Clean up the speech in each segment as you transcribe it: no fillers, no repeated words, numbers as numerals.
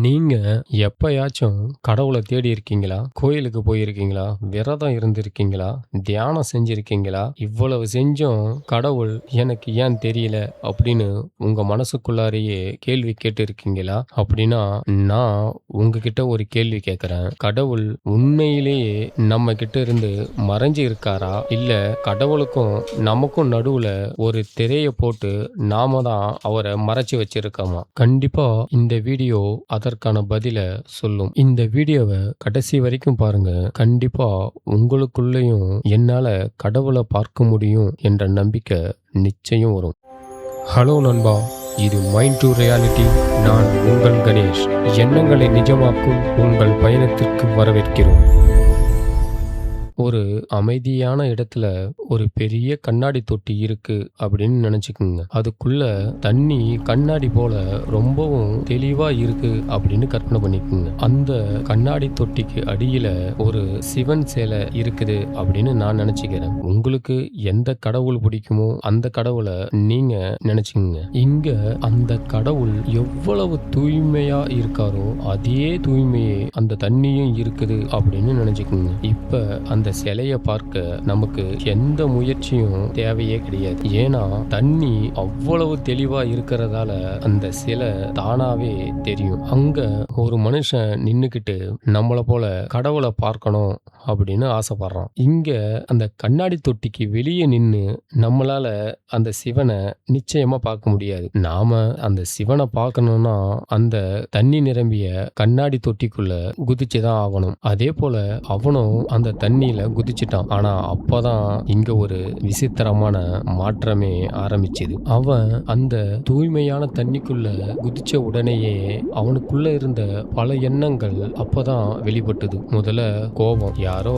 நீங்க எப்பயாச்சும் கடவுள தேடி இருக்கீங்களா? கோயிலுக்கு போயிருக்கீங்களா? விரதம் இருந்திருக்கீங்களா? தியானம் செஞ்சிருக்கீங்களா? இவ்வளவு செஞ்சும் கடவுள் எனக்கு ஏன் தெரியல அப்படின்னு உங்க மனசுக்குள்ளாரையே கேள்வி கேட்டிருக்கீங்களா? அப்படின்னா, நான் உங்ககிட்ட ஒரு கேள்வி கேட்கிறேன். கடவுள் உண்மையிலேயே நம்ம கிட்ட இருந்து மறைஞ்சு இருக்காரா? இல்ல கடவுளுக்கும் நமக்கும் நடுவுல ஒரு திரைய போட்டு நாம தான் அவர மறைச்சு வச்சிருக்கோமா? கண்டிப்பா இந்த வீடியோ அதற்கான பதில சொல்லும். இந்த வீடியோவ கடைசி வரைக்கும் பாருங்க. கண்டிப்பா உங்களுக்குள்ளயும் என்னால கடவுள பார்க்க முடியும் என்ற நம்பிக்கை நிச்சயம் வரும். ஹலோ நண்பா, இது மைண்ட் டு ரியாலிட்டி. நான் உங்கள் கணேஷ். எண்ணங்களை நிஜமாக்கும் உங்கள் பயணத்திற்கு வரவேற்கிறோம். ஒரு அமைதியான இடத்துல ஒரு பெரிய கண்ணாடி தொட்டி இருக்கு அப்படின்னு நினைச்சுக்குங்க. அதுக்குள்ள தண்ணி கண்ணாடி போல ரொம்பவும் தெளிவா இருக்கு அப்படின்னு கற்பனை பண்ணிக்குங்க. அந்த கண்ணாடி தொட்டிக்கு அடியில ஒரு சிவன் சிலை இருக்குது அப்படின்னு நான் நினைச்சுக்கிறேன். உங்களுக்கு எந்த கடவுள் பிடிக்குமோ அந்த கடவுளை நீங்க நினைச்சுக்குங்க. இங்க அந்த கடவுள் எவ்வளவு தூய்மையா இருக்காரோ அதே தூய்மையே அந்த தண்ணியும் இருக்குது அப்படின்னு நினைச்சுக்குங்க. இப்ப அந்த சிலைய பார்க்க நமக்கு எந்த முயற்சியும் தேவையே கிடையாது. ஏன்னா தண்ணி அவ்வளவு தெளிவா இருக்கிறதால அந்த சிலை தானாவே தெரியும். அங்க ஒரு மனுஷன் நின்னுக்கிட்டு நம்மள போல கடவுளை பார்க்கணும் அப்படின்னு ஆசைப்படுறான். இங்க அந்த கண்ணாடி தொட்டிக்கு வெளியே நின்னு நம்மளால அந்த சிவனை நிச்சயமா பார்க்க முடியாது. நாம அந்த சிவனை பார்க்கணும்னா அந்த தண்ணி நிரம்பிய கண்ணாடி தொட்டிக்குள்ள குதிச்சுதான் ஆகணும். அதே போல அவனும் அந்த தண்ணியில குதிச்சிட்டான். ஆனா அப்பதான் இங்க ஒரு விசித்திரமான மாற்றமே ஆரம்பிச்சது. அவன் அந்த தூய்மையான தண்ணிக்குள்ள குதிச்ச உடனேயே அவனுக்குள்ள இருந்த பல எண்ணங்கள் அப்பதான் வெளிப்பட்டது. முதல்ல கோபம், யாரோ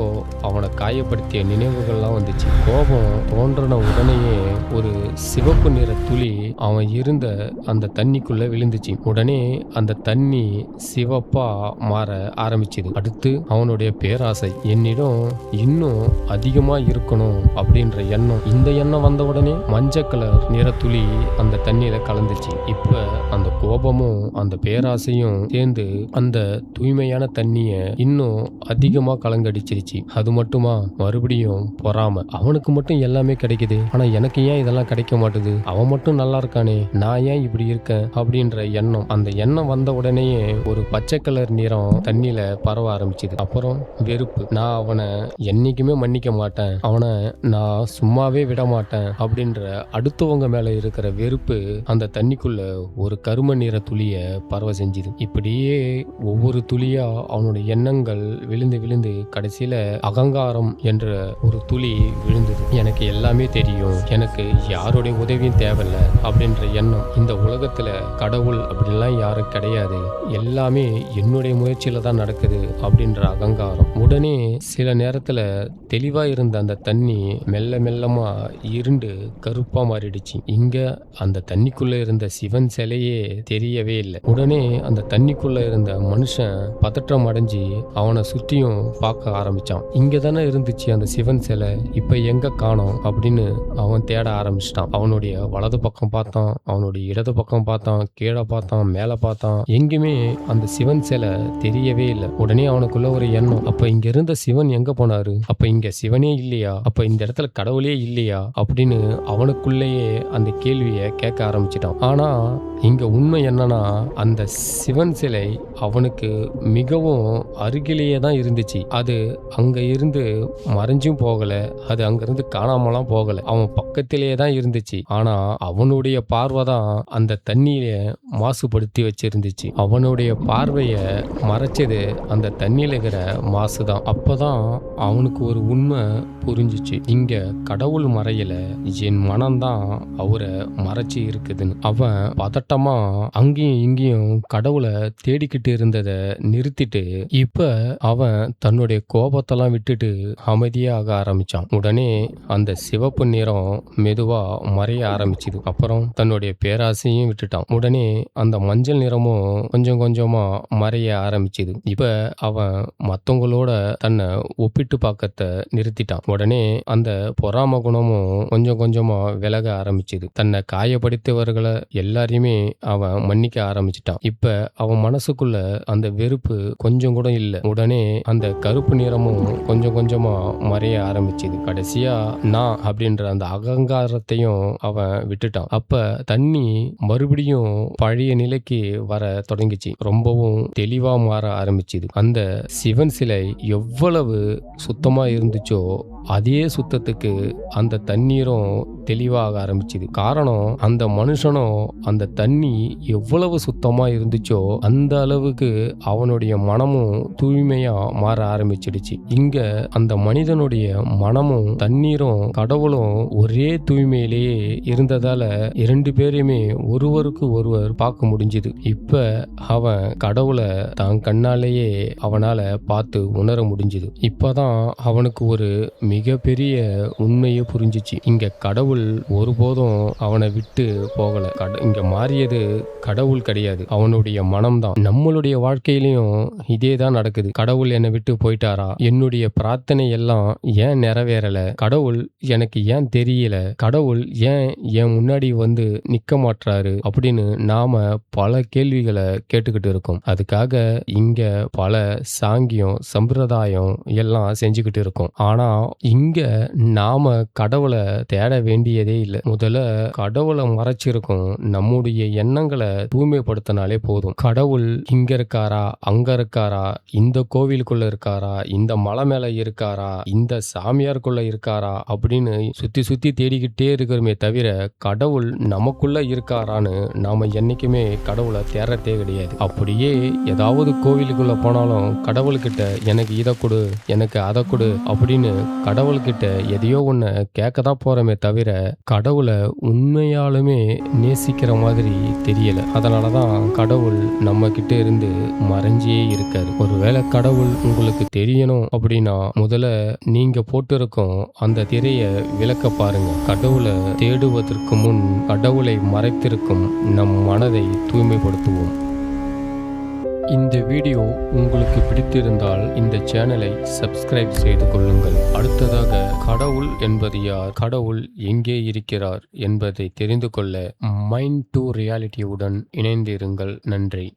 அவனை காயப்படுத்திய நினைவுகள்லாம் வந்துச்சு. கோபம் தோன்றின உடனேயே ஒரு சிவப்பு நிற துளி அவன் இருந்த அந்த தண்ணிக்குள்ள விழுந்துச்சு. உடனே அந்த தண்ணி சிவப்பா மாற ஆரம்பிச்சது. அடுத்து அவனுடைய பேராசை, என்னிடம் இன்னும் அதிகமா இருக்கணும் அப்படின்ற எண்ணம். இந்த எண்ணம் வந்த உடனே மஞ்சள் கலர் நிற துளி அந்த தண்ணியில கலந்துச்சு. இப்ப அந்த கோபமும் அந்த பேராசையும் சேர்ந்து அந்த தூய்மையான தண்ணிய இன்னும் அதிகமா கலங்கடிச்சிருச்சு. அது மட்டுமா, மறுபடியும் பொறாம. அவனுக்கு மட்டும் எல்லாமே கிடைக்குது, ஆனா எனக்கு ஏன் இதெல்லாம் கிடைக்க மாட்டுது? அவன் மட்டும் நல்லா இருக்கானே, நான் ஏன் இப்படி இருக்கேன் அப்படின்ற எண்ணம். அந்த எண்ணம் வந்த உடனேயே ஒரு பச்சை கலர் நிறம் தண்ணியில பரவ ஆரம்பிச்சுது. அப்புறம் வெறுப்பு, நான் அவனை என்னைக்குமே மன்னிக்க மாட்டேன், அவனை நான் சும்மாவே விட மாட்டேன் அப்படின்ற அடுத்தவங்க மேல இருக்கிற வெறுப்பு அந்த தண்ணிக்குள்ள ஒரு கரும நிற துளிய பரவ செஞ்சுது. இப்படியே ஒவ்வொரு துளியா அவனுடைய எண்ணங்கள் விழுந்து விழுந்து கடைசியில அகங்காரம் என்ற ஒரு துளி விழுந்தது. எனக்கு எல்லாமே தெரியும், எனக்கு யாருடைய உதவியும் தேவையில்ல அப்படின்ற எண்ணம். இந்த உலகத்துல கடவுள் அப்படின்லாம் யாரும் கிடையாது, எல்லாமே என்னுடைய முயற்சியில தான் நடக்குது அப்படின்ற அகங்காரம். உடனே சில நேரத்துல தெளிவா இருந்த அந்த தண்ணி மெல்ல மெல்லமா இருண்டு கருப்பா மாறிடுச்சு. இங்க அந்த தண்ணிக்குள்ள இருந்த சிவன் சிலையே தெரியவே இல்லை. உடனே அந்த தண்ணிக்குள்ள இருந்த மனுஷன் பதற்றம் அடைஞ்சு அவனை சுத்தியும் பார்க்க ஆரம்பிச்சான். இங்க தானே இருந்துச்சு அந்த சிவன் சிலை, இப்ப எங்க காணோம் அப்படின்னு அவன் தேட ஆரம்பிச்சிட்டான். அவனுடைய வலது பக்கம் பார்த்தான், அவனுடைய இடது பக்கம் பார்த்தான், கீழே பார்த்தான், மேல பார்த்தான். எங்குமே அந்த சிவன் சிலை தெரியவே இல்லை. உடனே அவனுக்குள்ள ஒரு எண்ணம், அப்ப இங்க இருந்த சிவன் எங்க போனாரு? அப்ப இங்க சிவனே இல்லையா? அப்ப இந்த இடத்துல கடவுளே இல்லையா அப்படின்னு அவனுக்குள்ளேயே அந்த கேள்வியை கேட்க ஆரம்பிச்சிட்டான். ஆனா இங்க உண்மை என்னன்னா, அந்த சிவன் சிலை அவனுக்கு மிகவும் அருகிலேயே தான் இருந்துச்சு. அது அங்க இருந்து மறைஞ்சும் போகல, அது அங்கிருந்து காணாமலாம் போகல, அவன் பக்கத்திலேயே தான் இருந்துச்சு. ஆனா அவனுடைய பார்வை தான் அந்த தண்ணியில மாசுபடுத்தி வச்சிருந்துச்சு. அவனுடைய பார்வைய மறைச்சது அந்த தண்ணியில இருக்கிற மாசுதான். அப்பதான் அவனுக்கு ஒரு உண்மை புரிஞ்சிச்சு, இங்க கடவுள் மறையல, என் மனம்தான் அவரை மறைச்சி இருக்குதுன்னு. அவன் பதட்டமா அங்கேயும் இங்கேயும் கடவுளை தேடிக்கிட்டு இருந்ததை நிறுத்திட்டு இப்ப அவன் தன்னுடைய கோபத்தெல்லாம் விட்டுட்டு அமைதியாக ஆரம்பிச்சான். உடனே அந்த சிவப்பு நிறம் மெதுவா மறைய ஆரம்பிச்சுது. அப்புறம் தன்னுடைய பேராசையும் விட்டுட்டான். உடனே அந்த மஞ்சள் நிறமும் கொஞ்சம் கொஞ்சமா மறைய ஆரம்பிச்சுது. இப்ப அவன் மத்தவங்களோட தன்னை ஒப்பிட்டு பாக்கத்த நிறுத்திட்டான். உடனே அந்த பொறாம குணமும் கொஞ்சம் கொஞ்சமா விலக ஆரம்பிச்சுது. தன்னை காயப்படுத்தியவர்களை எல்லாரையுமே அவன் மன்னிக்க ஆரம்பிச்சிட்டான். இப்ப அவன் மனசுக்குள்ள அந்த வெறுப்பு கொஞ்சம் கூட இல்ல. உடனே அந்த கருப்பு நிறமும் கொஞ்சம் கொஞ்சமா மறைய ஆரம்பிச்சுது. கடைசியா நான் அப்படின்ற அந்த அகங்காரத்தையும் அவன் விட்டுட்டான். அப்ப தண்ணி மறுபடியும் பழைய நிலைக்கு வர தொடங்கிச்சு. ரொம்பவும் தெளிவா மாற ஆரம்பிச்சுது. அந்த சிவன் சிலை எவ்வளவு சுத்தமா இருந்துச்சோ அதே சுத்தத்துக்கு அந்த தண்ணீரும் தெளிவாக ஆரம்பிச்சுது. காரணம், அந்த மனுஷனும் அந்த தண்ணி எவ்வளவு சுத்தமா இருந்துச்சோ அந்த அளவுக்கு அவனுடைய மனமும் தூய்மையா மாற ஆரம்பிச்சிடுச்சு. இங்க அந்த மனிதனுடைய மனமும் தண்ணீரும் கடவுளும் ஒரே தூய்மையிலேயே இருந்ததால 2 பேரையுமே ஒருவருக்கு ஒருவர் பார்க்க முடிஞ்சுது. இப்ப அவன் கடவுளை தான் கண்ணாலேயே அவனால பார்த்து உணர முடிஞ்சுது. இப்பதான் அவனுக்கு ஒரு மிகப்பெரிய உண்மையை புரிஞ்சிச்சு. இங்க கடவுள் ஒருபோதும் அவனை விட்டு போகல. இங்க மாறியது கடவுள் கிடையாது, அவனுடைய மனம்தான். நம்மளுடைய வாழ்க்கையிலையும் இதே தான் நடக்குது. கடவுள் என்னை விட்டு போயிட்டாரா, என்னுடைய பிரார்த்தனை எல்லாம் ஏன் நிறைவேறல, கடவுள் எனக்கு ஏன் தெரியல, கடவுள் ஏன் என் முன்னாடி வந்து நிக்க மாட்டாரு அப்படின்னு நாம பல கேள்விகளை கேட்டுக்கிட்டு இருக்கோம். அதுக்காக இங்க பல சாங்கியம் சம்பிரதாயம் எல்லாம் செஞ்சுக்கிட்டு இருக்கோம். ஆனா இங்க நாம கடவுளை தேட வேண்டியதே இல்லை. முதல்ல கடவுளை மறைச்சிருக்கோம். நம்முடைய எண்ணங்களை தூய்மைப்படுத்தினாலே போதும். கடவுள் இங்க இருக்காரா, அங்க இருக்காரா, இந்த கோவிலுக்குள்ள இருக்காரா, இந்த மலை மேல இருக்காரா, இந்த சாமியாருக்குள்ள இருக்காரா அப்படின்னு சுத்தி சுத்தி தேடிக்கிட்டே இருக்கிறோமே தவிர கடவுள் நமக்குள்ள இருக்காரான்னு நாம என்னைக்குமே கடவுளை தேடுறதே கிடையாது. அப்படியே ஏதாவது கோவிலுக்குள்ள போனாலும் கடவுள்கிட்ட எனக்கு இதை கொடு, எனக்கு அதை கொடு அப்படின்னு கடவுள்கிட்ட எதையோ ஒன்று கேட்க தான் போறோமே தவிர கடவுளை உண்மையாலுமே நேசிக்கிற மாதிரி தெரியல. அதனாலதான் கடவுள் நம்ம கிட்ட இருந்து மறைஞ்சே இருக்காரு. ஒருவேளை கடவுள் உங்களுக்கு தெரியணும் அப்படின்னா முதல்ல நீங்க போட்டிருக்கும் அந்த திரைய விளக்க பாருங்க. கடவுளை தேடுவதற்கு முன் கடவுளை மறைத்திருக்கும் நம் மனதை தூய்மைப்படுத்துவோம். இந்த வீடியோ உங்களுக்கு பிடித்திருந்தால் இந்த சேனலை சப்ஸ்கிரைப் செய்து கொள்ளுங்கள். அடுத்ததாக கடவுள் என்பது யார், கடவுள் எங்கே இருக்கிறார் என்பதை தெரிந்து கொள்ள மைண்ட் டு ரியாலிட்டியுடன் இணைந்திருங்கள். நன்றி.